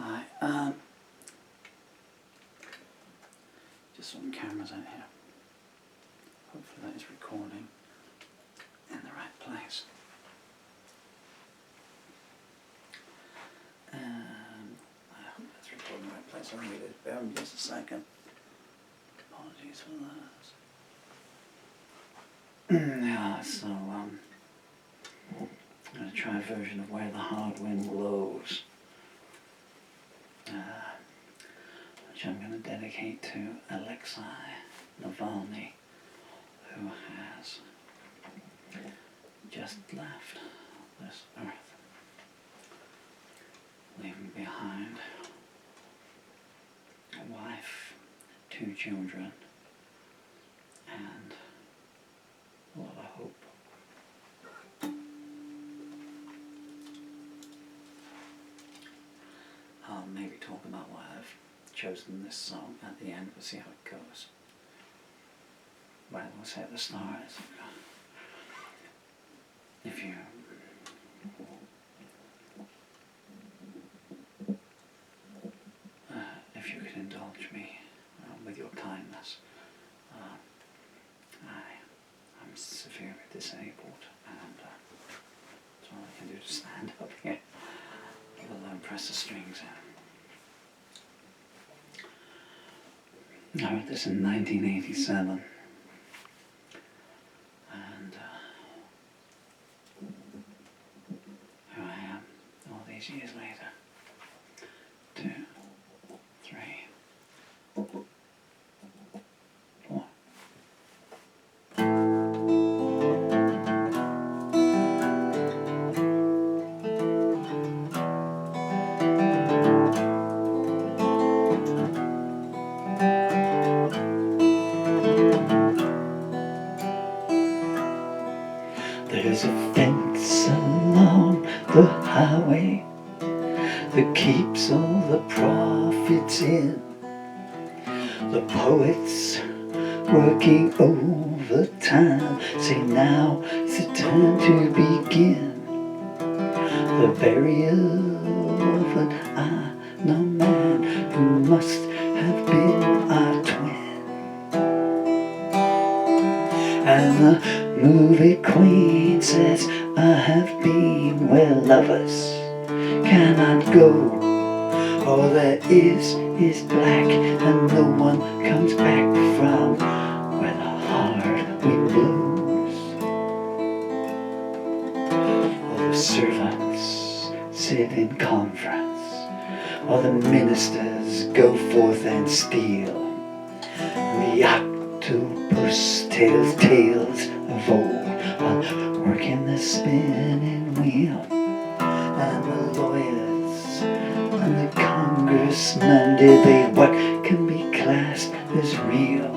Hi. Just some cameras out here. Hopefully that is recording in the right place. I hope that's recording in the right place. I'll read it. Bear with me just a second. Apologies for that. Yeah, so I'm going to try a version of Where the Hard Wind Blows, which I'm going to dedicate to Alexei, Navalny, who has just left this earth, leaving behind a wife, 2 children, and a lot of hope. I'll maybe talk about why I've chosen this song at the end. We'll see how it goes. But we'll say at the start, if you could indulge me with your kindness. I'm severely disabled, and that's all I can do to stand up here, let alone press the strings in. I wrote this in 1987, and here I am, all these years later. 2, 3, 4. There's a fence along the highway that keeps all the profits in. The poets working overtime say now is the time to begin. The burial of an unknown man who must have been our twin. And the movie queen says, I have been where lovers cannot go. All there is black, and no one comes back from where the hard wind blows. All the servants sit in conference, all the ministers go forth and steal. And the octopus tells tales of old while working the spinning wheel. And the lawyers and the congressmen debate what can be classed as real.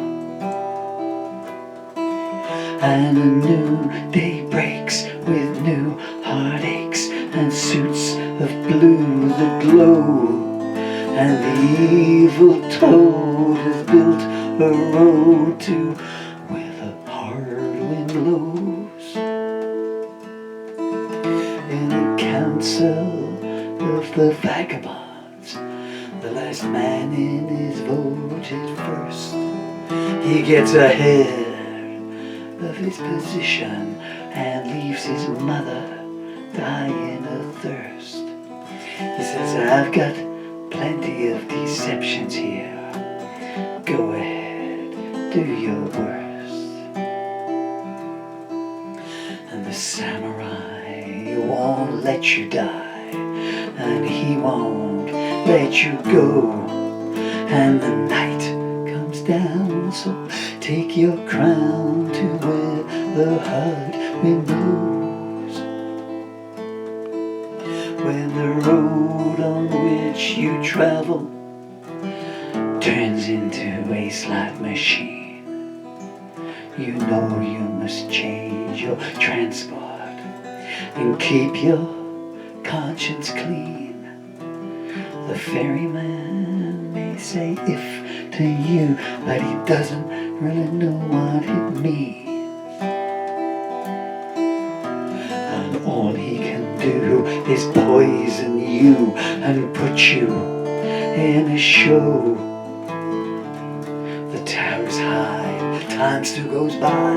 And a new day breaks with new heartaches and suits of blue that glow. And the evil toad has built a road to where the hard wind blows. In a council of the vagabonds, the last man in is voted first. He gets ahead of his position and leaves his mother dying of thirst. He says, I've got plenty of deceptions here. Go ahead, do your worst. And the samurai won't let you die, and he won't let you go. And the night comes down, so take your crown to where the hard wind blows. When the road on which you travel turns into a slot machine, you know you must change your transport and keep your conscience clean. The ferryman may say if to you, but he doesn't really know what it means. And all he can do is poison you you and put you in a show. The tower's high, time still goes by,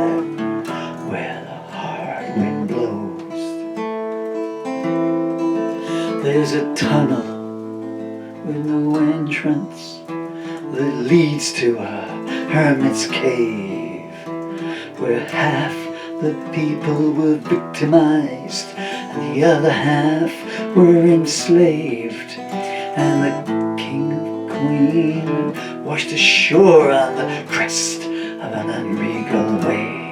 where the hard wind blows. There's a tunnel with no entrance that leads to a hermit's cave, where half the people were victimized and the other half were enslaved, and the king and queen washed ashore on the crest of an unregal wave.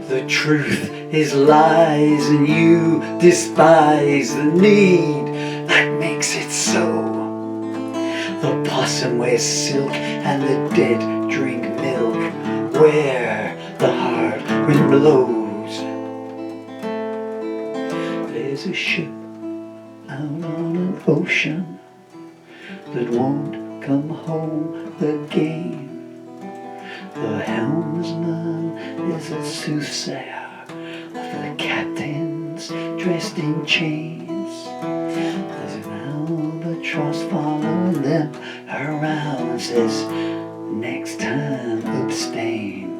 The truth is lies and you despise the need that makes it so. The possum wears silk and the dead drink milk where the hard wind blows. There's a ship out on an ocean that won't come home again. The helmsman is a soothsayer, the captain's dressed in chains. There's an albatross following them around, says next time abstain.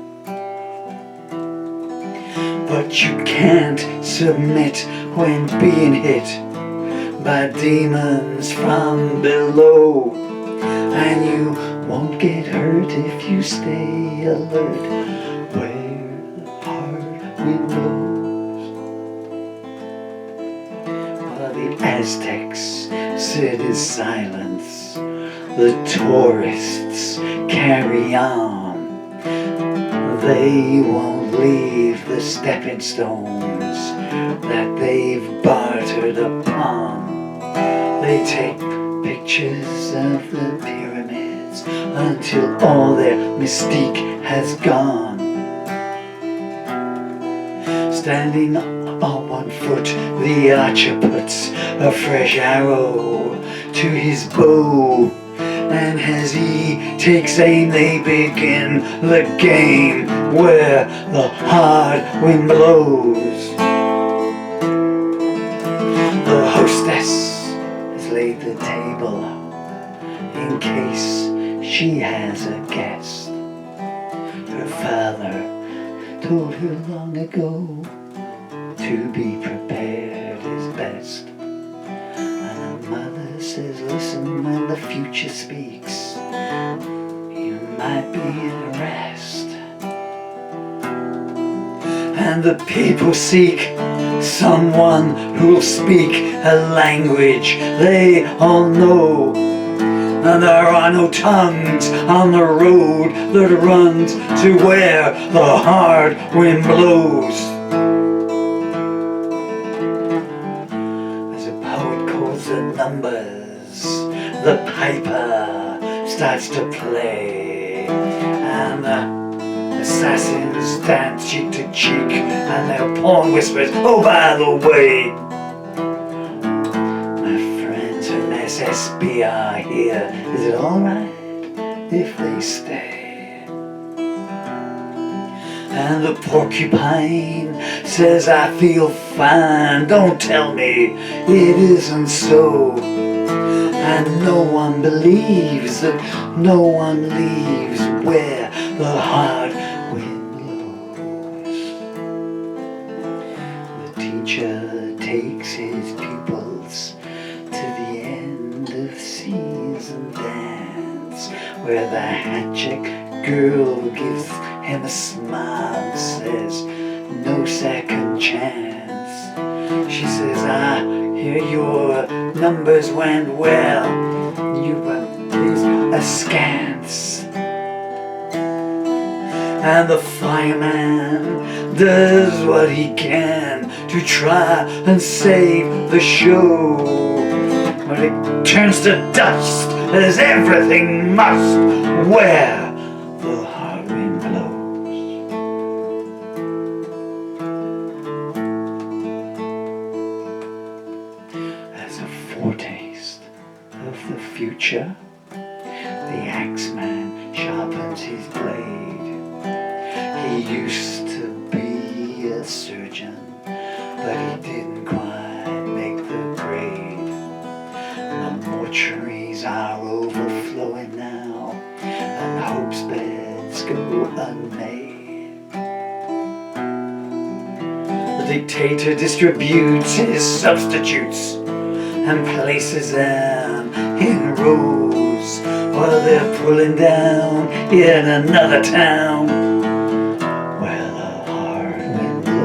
But you can't submit when being hit by demons from below, and you won't get hurt if you stay alert where the hard wind blows. While the Aztecs sit in silence, the tourists carry on. They won't leave the stepping stones that they've bartered upon. They take pictures of the pyramids until all their mystique has gone. Standing on one foot, the archer puts a fresh arrow to his bow, and as he takes aim they begin the game where the hard wind blows. The hostess has laid the table in case she has a guest. Her father told her long ago to be prepared is best. And her mother says, listen when the future speaks, you might be in arrest. And the people seek someone who'll speak a language they all know. And there are no tongues on the road that runs to where the hard wind blows. As a poet calls the numbers, the piper starts to play, and the assassins dance cheek to cheek, and their pawn whispers, oh, by the way, my friends from SSB are here. Is it alright if they stay? And the porcupine says, I feel fine, don't tell me it isn't so. And no one believes that no one leaves where the hard wind blows. The teacher takes his pupils to the end of season dance, where the hat-check girl gives him a smile and says, no second chance. She says, I hear your numbers went well, you were askance. And the fireman does what he can to try and save the show, but it turns to dust as everything must where the hard wind blows. As a foretaste of the future, the axeman sharpens his blade. He used to be a surgeon, but he didn't quite dictator distributes his substitutes and places them in rows while they're pulling down in another town where the hard wind blows.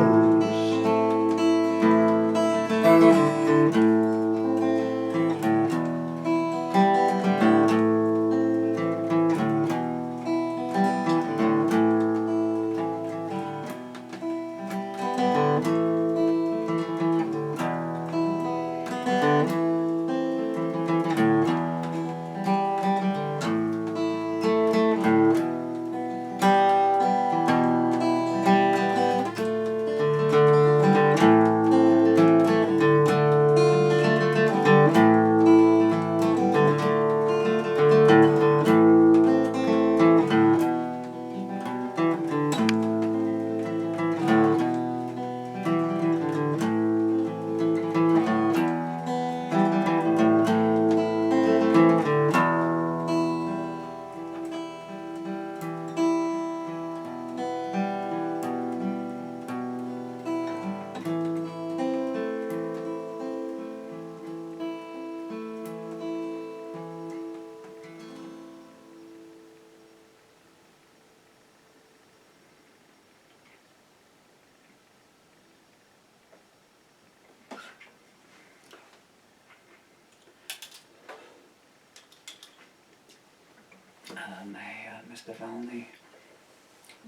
May Mr. Navalny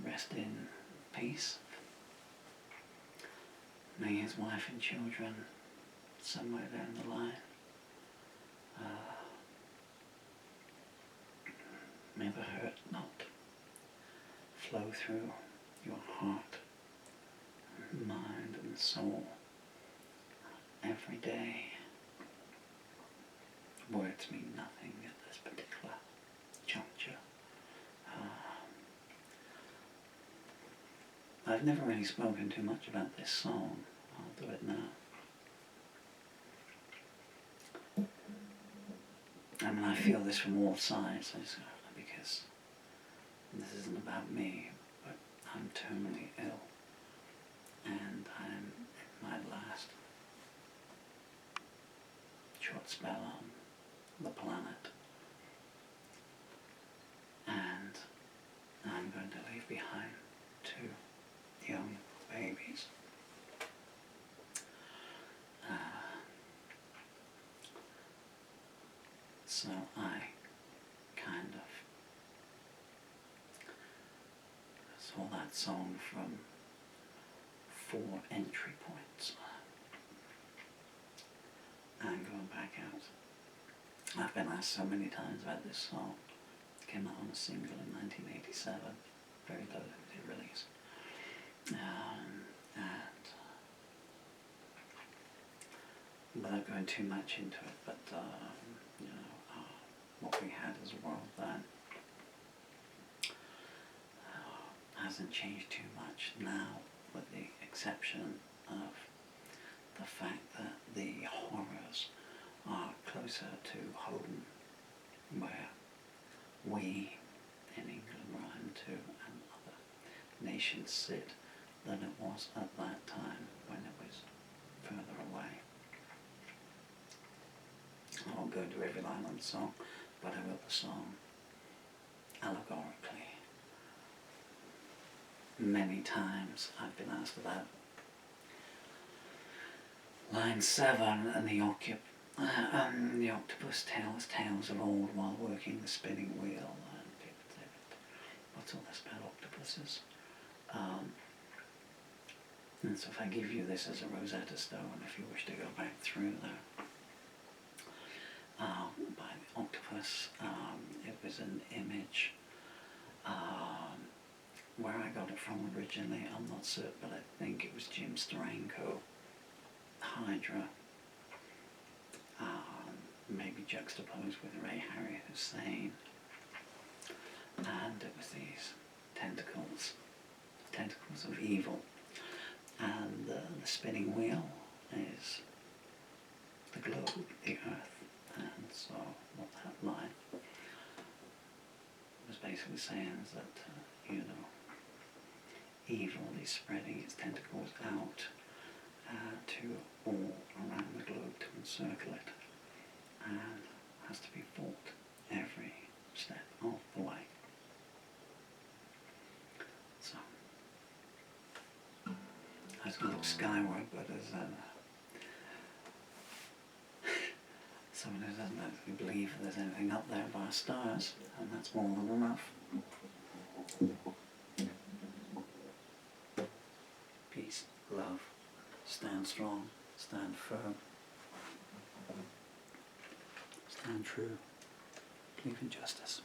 rest in peace. May his wife and children, somewhere down the line, may the hurt not flow through your heart, mind and soul every day. Words mean nothing at this particular juncture. I've never really spoken too much about this song. I'll do it now. I mean, I feel this from all sides, because this isn't about me, but I'm terminally ill, and I'm in my last short spell on the planet, and I'm going to leave behind 2 young babies. So I kind of saw that song from 4 entry points and going back out. I've been asked so many times about this song. It came out on a single in 1987, very low release. And without going too much into it, but you know, what we had as a world then hasn't changed too much now, with the exception of the fact that the horrors are closer to home, where we in England run to and other nations sit, than it was at that time when it was further away. I won't go into every line on the song, but I wrote the song allegorically. Many times I've been asked about line 7 and the octopus tells tales of old while working the spinning wheel, and people say, what's all this about octopuses? And so if I give you this as a Rosetta Stone, if you wish to go back through there, by the octopus, it was an image. Where I got it from originally, I'm not certain, but I think it was Jim Steranko, Hydra, maybe juxtaposed with Ray Harry Hussein, and it was these tentacles of evil, and the spinning wheel is the globe, the earth, and so what that line was basically saying is that, evil is spreading its tentacles out circle it, and has to be fought every step of the way. So, I was going to look skyward, but as someone who doesn't actually believe there's anything up there by stars, and that's more than enough. Peace, love, stand strong, stand firm, stand true, believe in justice.